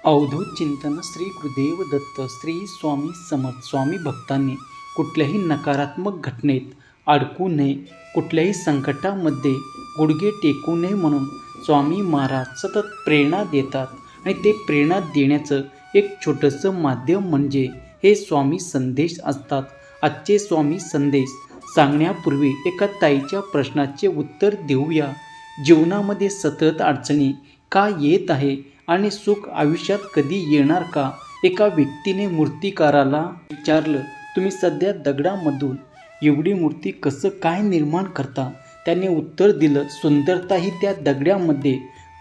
अवधूत चिंतन श्री गुरुदेव दत्त श्री स्वामी समर्थ. स्वामी भक्तांनी कुठल्याही नकारात्मक घटनेत अडकू नये, कुठल्याही संकटामध्ये गुडघे टेकू नये म्हणून स्वामी महाराज सतत प्रेरणा देतात. आणि ते प्रेरणा देण्याचं एक छोटंसं माध्यम म्हणजे हे स्वामी संदेश असतात. आजचे स्वामी संदेश सांगण्यापूर्वी एका ताईच्या प्रश्नाचे उत्तर देऊया. जीवनामध्ये सतत अडचणी का येत आहे आणि सुख आयुष्यात कधी येणार का? एका व्यक्तीने मूर्तिकाराला विचारलं, तुम्ही सध्या दगडामधून एवढी मूर्ती कसं काय निर्माण करता? त्याने उत्तर दिलं, सुंदरता ही त्या दगडामध्ये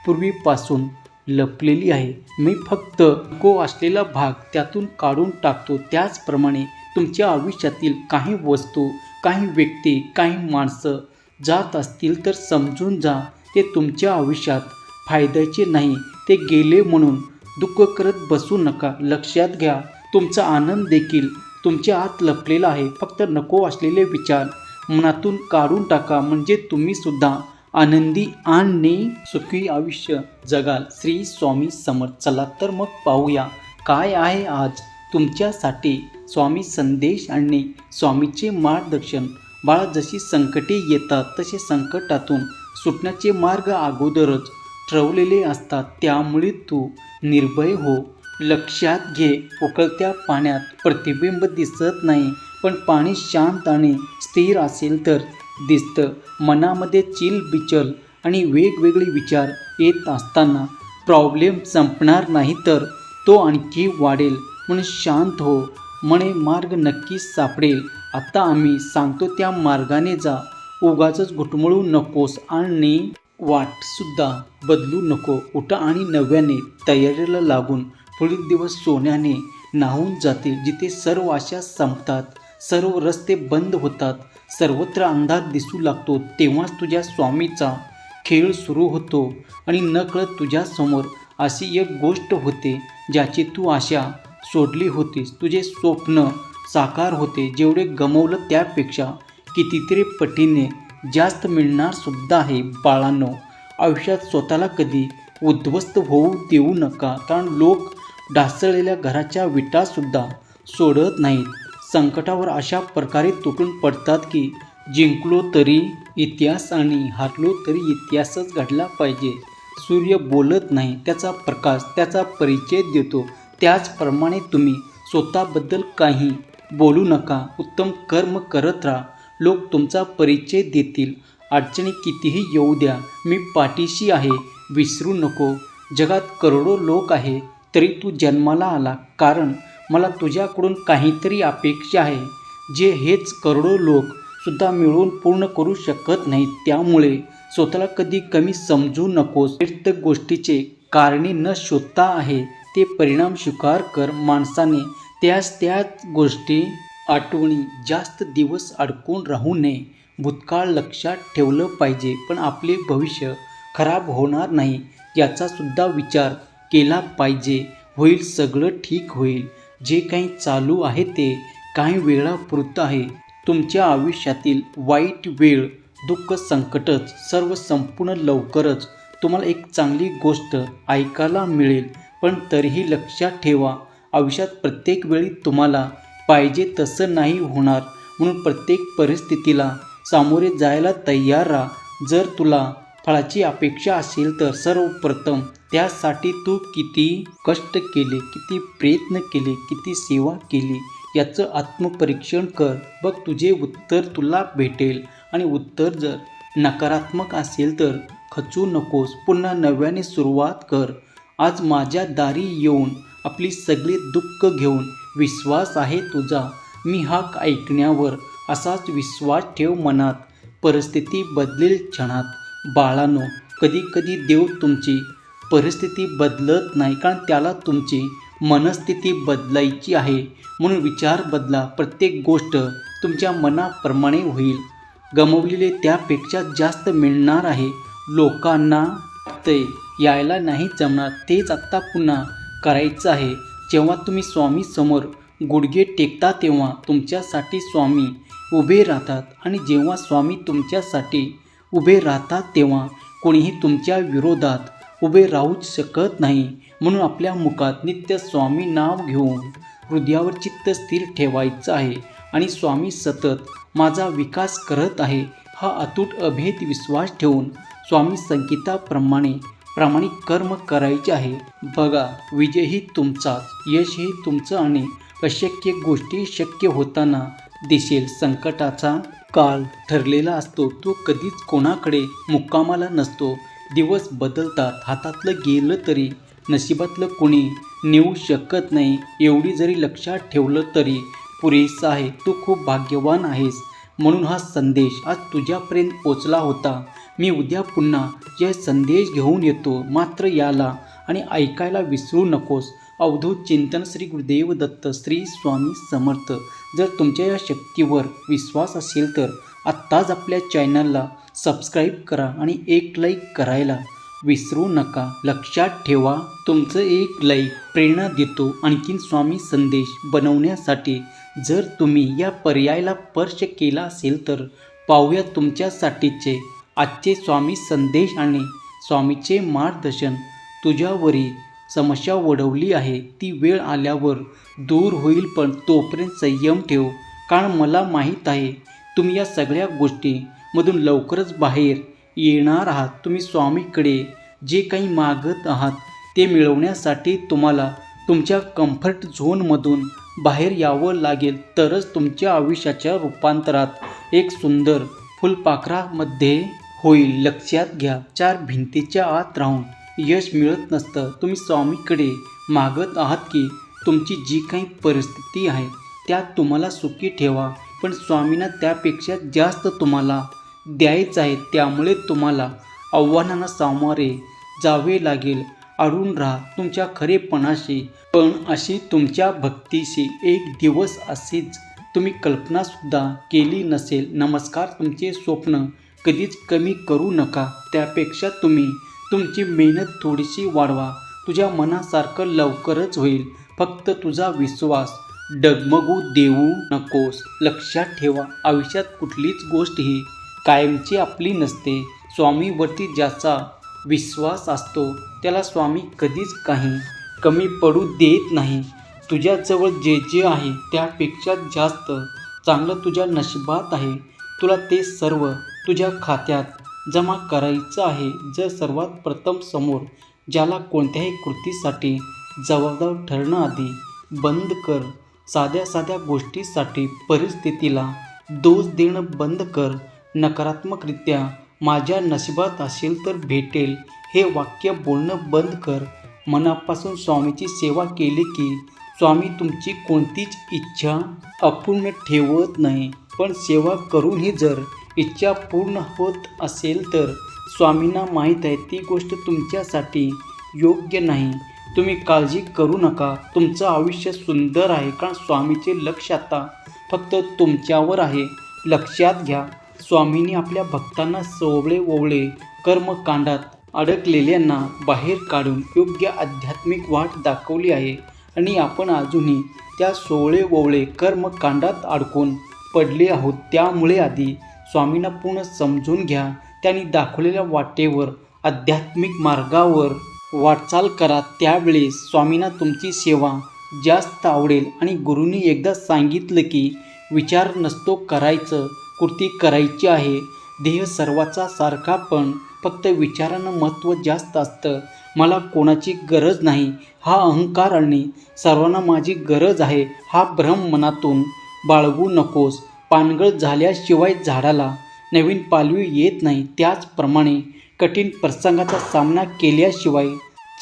पूर्वीपासून लपलेली आहे. मी फक्त नको असलेला भाग त्यातून काढून टाकतो. त्याचप्रमाणे तुमच्या आयुष्यातील काही वस्तू, काही व्यक्ती, काही माणसं जात असतील तर समजून जा, ते तुमच्या आयुष्यात फायद्याचे नाही. ते गेले म्हणून दुःख करत बसू नका. लक्षात घ्या, तुमचा आनंद देखील तुमच्या आत लपलेला आहे. फक्त नको असलेले विचार मनातून काढून टाका, म्हणजे तुम्ही सुद्धा आनंदी आणि सुखी आयुष्य जगाल. श्री स्वामी समर्थ. चला तर मग पाहूया काय आहे आज तुमच्यासाठी स्वामी संदेश आणि स्वामीचे मार्गदर्शन. बाळा, जशी संकटे येतात तसे संकटातून सुटण्याचे मार्ग अगोदरच ठरवलेले असतात. त्यामुळे तू निर्भय हो. लक्षात घे, उकळत्या पाण्यात प्रतिबिंब दिसत नाही, पण पाणी शांत आणि स्थिर असेल तर दिसतं. मनामध्ये चिलबिचल आणि वेगवेगळे विचार येत असताना प्रॉब्लेम संपणार नाही, तर तो आणखी वाढेल. म्हणून शांत हो, म्हणे मार्ग नक्कीच सापडेल. आता आम्ही सांगतो त्या मार्गाने जा. उगाचच घुटमळू नकोस आणि वाटसुद्धा बदलू नको. उठा आणि नव्याने तयारीला लागून पुढील दिवस सोन्याने न्हाऊन जातील. जिथे सर्व आशा संपतात, सर्व रस्ते बंद होतात, सर्वत्र अंधार दिसू लागतो, तेव्हाच तुझ्या स्वामीचा खेळ सुरू होतो. आणि नकळत तुझ्यासमोर अशी एक गोष्ट होते ज्याची तू आशा सोडली होतीस. तुझे स्वप्न साकार होते. जेवढे गमवलं त्यापेक्षा कितीतरी पटीने जास्त मिळणार सुद्धा आहे. बाळांनो, आयुष्यात स्वतःला कधी उद्ध्वस्त होऊ देऊ नका, कारण लोक ढासळलेल्या घराच्या विटासुद्धा सोडत नाहीत. संकटावर अशा प्रकारे तुटून पडतात की जिंकलो तरी इतिहास आणि हारलो तरी इतिहासच घडला पाहिजे. सूर्य बोलत नाही, त्याचा प्रकाश त्याचा परिचय देतो. त्याचप्रमाणे तुम्ही स्वतःबद्दल काही बोलू नका. उत्तम कर्म करत राहा. लोक तुमचा परिचय देतील. अडचणी कितीही येऊ द्या, मी पाठीशी आहे, विसरू नको. जगात करोडो लोक आहे, तरी तू जन्माला आला कारण मला तुझ्याकडून काहीतरी अपेक्षा आहे, जे हेच करोडो लोक सुद्धा मिळवून पूर्ण करू शकत नाहीत. त्यामुळे स्वतःला कधी कमी समजू नकोस. प्रत्येक गोष्टीचे कारणे न शोधता आहे ते परिणाम स्वीकार कर. माणसाने त्याच गोष्टी आठवणी जास्त दिवस अडकून राहू नये. भूतकाळ लक्षात ठेवलं पाहिजे, पण आपले भविष्य खराब होणार नाही याचा सुद्धा विचार केला पाहिजे. होईल, सगळं ठीक होईल. जे काही चालू आहे ते काही वेळापुरतं आहे. तुमच्या आयुष्यातील वाईट वेळ, दुःख, संकटच सर्व संपूर्ण लवकरच तुम्हाला एक चांगली गोष्ट ऐकायला मिळेल. पण तरीही लक्षात ठेवा, आयुष्यात प्रत्येक वेळी तुम्हाला पाहिजे तसं नाही होणार. म्हणून प्रत्येक परिस्थितीला सामोरे जायला तयार राहा. जर तुला फळाची अपेक्षा असेल तर सर्वप्रथम त्यासाठी तू किती कष्ट केले, किती प्रयत्न केले, किती सेवा केली याचं आत्मपरीक्षण कर. बघ, तुझे उत्तर तुला भेटेल. आणि उत्तर जर नकारात्मक असेल तर खचू नकोस, पुन्हा नव्याने सुरुवात कर. आज माझ्या दारी येऊन आपली सगळी दुःख घेऊन विश्वास आहे तुझा. मी हाक ऐकण्यावर असाच विश्वास ठेव मनात. परिस्थिती बदलेल क्षणात. बाळांनो, कधी कधी देव तुमची परिस्थिती बदलत नाही, कारण त्याला तुमची मनस्थिती बदलायची आहे. म्हणून विचार बदला. प्रत्येक गोष्ट तुमच्या मनाप्रमाणे होईल. गमवलेले त्यापेक्षा जास्त मिळणार आहे. लोकांना ते यायला नाही जमणार, तेच आत्ता पुन्हा करायचं आहे. जेव्हा तुम्ही स्वामी समोर गुडघे टेकता तेव्हा तुमच्यासाठी स्वामी उभे राहतात. आणि जेव्हा स्वामी तुमच्यासाठी उभे राहतात तेव्हा कोणीही तुमच्या विरोधात उभे राहूच शकत नाही. म्हणून आपल्या मुखात नित्य स्वामी नाव घेऊन हृदयावर चित्त स्थिर ठेवायचं आहे आणि स्वामी सतत माझा विकास करत आहे हा अतूट अभेद विश्वास ठेवून स्वामी संकेताप्रमाणे प्रामाणिक कर्म करायचे आहे. बघा, विजयही तुमचाच, यशही तुमचं आणि अशक्य गोष्टी शक्य होताना दिसेल. संकटाचा काळ ठरलेला असतो, तो कधीच कोणाकडे मुक्कामाला नसतो. दिवस बदलतात, हातातलं गेलं तरी नशिबातलं कोणी नेऊ शकत नाही. एवढी जरी लक्षात ठेवलं तरी पुरेसं आहे. तू खूप भाग्यवान आहेस म्हणून हा संदेश आज तुझ्यापर्यंत पोचला होता. मी उद्या पुन्हा यह संदेश घेऊन येतो, मात्र याला आणि ऐकायला विसरू नकोस. अवधूत चिंतन श्री गुरुदेव दत्त श्री स्वामी समर्थ. जर तुमच्या या शक्तीवर विश्वास असेल तर आत्ताच आपल्या चॅनलला सबस्क्राईब करा आणि एक लाईक करायला विसरू नका. लक्षात ठेवा, तुमचं एक लाईक प्रेरणा देतो आणखीन स्वामी संदेश बनवण्यासाठी. जर तुम्ही या पर्यायाला स्पर्श केला असेल तर पाहूया तुमच्यासाठीचे आजचे स्वामी संदेश आणि स्वामीचे मार्गदर्शन. तुझ्यावरील समस्या वडवली आहे, ती वेळ आल्यावर दूर होईल, पण तोपर्यंत संयम ठेव. कारण मला माहीत आहे तुम्ही या सगळ्या गोष्टींमधून लवकरच बाहेर येणार आहात. तुम्ही स्वामीकडे जे काही मागत आहात ते मिळवण्यासाठी तुम्हाला तुमच्या कम्फर्ट झोनमधून बाहेर यावं लागेल, तरच तुमच्या आयुष्याच्या रूपांतरात एक सुंदर फुलपाखरामध्ये होईल. लक्षात घ्या, चार भिंतीच्या आत राहून यश मिळत नसतं. तुम्ही स्वामीकडे मागत आहात की तुमची जी काही परिस्थिती आहे त्यात तुम्हाला सुखी ठेवा, पण स्वामींना त्यापेक्षा जास्त तुम्हाला द्यायचं आहे. त्यामुळे तुम्हाला आव्हानांना सामोरे जावे लागेल. अडून राहा तुमच्या खरेपणाशी, पण अशी तुमच्या भक्तीशी एक दिवस अशीच तुम्ही कल्पनासुद्धा केली नसेल. नमस्कार, तुमचे स्वप्न कधीच कमी करू नका. त्यापेक्षा तुम्ही तुमची मेहनत थोडीशी वाढवा. तुझ्या मनासारखं लवकरच होईल. फक्त तुझा विश्वास डगमगू देऊ नकोस. लक्षात ठेवा, आयुष्यात कुठलीच गोष्ट ही कायमची आपली नसते. स्वामीवरती ज्याचा विश्वास असतो त्याला स्वामी कधीच काही कमी पडू देत नाही. तुझ्याजवळ जे जे आहे त्यापेक्षा जास्त चांगलं तुझ्या नशिबात आहे. तुला ते सर्व तुझ्या खात्यात जमा करायचं आहे. जर सर्वात प्रथम समोर ज्याला कोणत्याही कृतीसाठी जबाबदार ठरणं आधी बंद कर. साध्या साध्या गोष्टीसाठी परिस्थितीला दोष देणं बंद कर. नकारात्मकरित्या माझ्या नशिबात असेल तर भेटेल हे वाक्य बोलणं बंद कर. मनापासून स्वामीची सेवा केली की स्वामी तुमची कोणतीच इच्छा अपूर्ण ठेवत नाही. पण सेवा करूनही जर इच्छा पूर्ण होत असेल तर स्वामींना माहीत आहे ती गोष्ट तुमच्यासाठी योग्य नाही. तुम्ही काळजी करू नका, तुमचं आयुष्य सुंदर आहे, कारण स्वामीचे लक्ष आता फक्त तुमच्यावर आहे. लक्षात घ्या, स्वामींनी आपल्या भक्तांना सोवळे कर्मकांडात अडकलेल्यांना बाहेर काढून योग्य आध्यात्मिक वाट दाखवली आहे आणि आपण अजूनही त्या सोवळे कर्मकांडात अडकून पडले आहोत. त्यामुळे आधी स्वामींना पूर्ण समजून घ्या. त्यांनी दाखवलेल्या वाटेवर आध्यात्मिक मार्गावर वाटचाल करा. त्यावेळेस स्वामींना तुमची सेवा जास्त आवडेल. आणि गुरूंनी एकदा सांगितलं की विचार नसतो करायचं, कृती करायची आहे. देह सर्वाचा सारखा, पण फक्त विचारांना महत्त्व जास्त असतं. मला कोणाची गरज नाही हा अहंकार आणि सर्वांना माझी गरज आहे हा भ्रम मनातून बाळगू नकोस. पानगळ झाल्याशिवाय झाडाला नवीन पालवी येत नाही. त्याचप्रमाणे कठीण प्रसंगाचा सामना केल्याशिवाय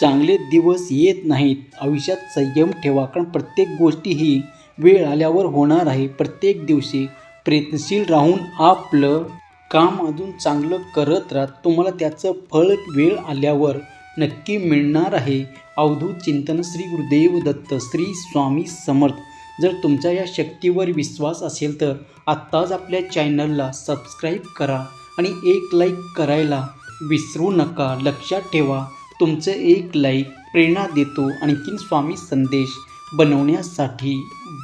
चांगले दिवस येत नाहीत. आयुष्यात संयम ठेवा, कारण प्रत्येक गोष्टी ही वेळ आल्यावर होणार आहे. प्रत्येक दिवशी प्रयत्नशील राहून आपलं काम अजून चांगलं करत राहा. तुम्हाला त्याचं फळ वेळ आल्यावर नक्की मिळणार आहे. अवधूत चिंतन श्री गुरुदेव दत्त श्री स्वामी समर्थ. जर तुमचा या शक्तीवर विश्वास असेल तर आत्ताच आपल्या चॅनलला सबस्क्राईब करा आणि एक लाईक करायला विसरू नका. लक्षात ठेवा, तुमचं एक लाईक प्रेरणा देतो आणखीन स्वामी संदेश बनवण्यासाठी.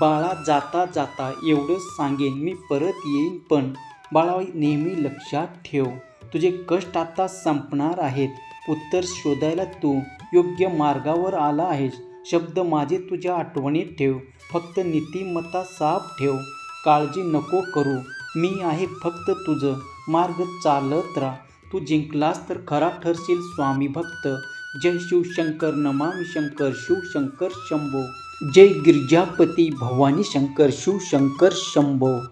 बाळा, जाता जाता एवढंच सांगेन, मी परत येईन, पण बाळा नेहमी लक्षात ठेव तुझे कष्ट आता संपणार आहेत. उत्तर शोधायला तू योग्य मार्गावर आला आहेस. शब्द माझे तुझ्या आठवणीत ठेव. फक्त नीतिमत्ता साफ ठेव. काळजी नको करू. मी आहे फक्त तुझं. मार्ग चालत राहा. तू जिंकलास तर खरा ठरशील स्वामी भक्त. जय शिवशंकर नमामि शंकर शिवशंकर शंभो. जय गिरिजापती भवानी शंकर शिवशंकर शंभो.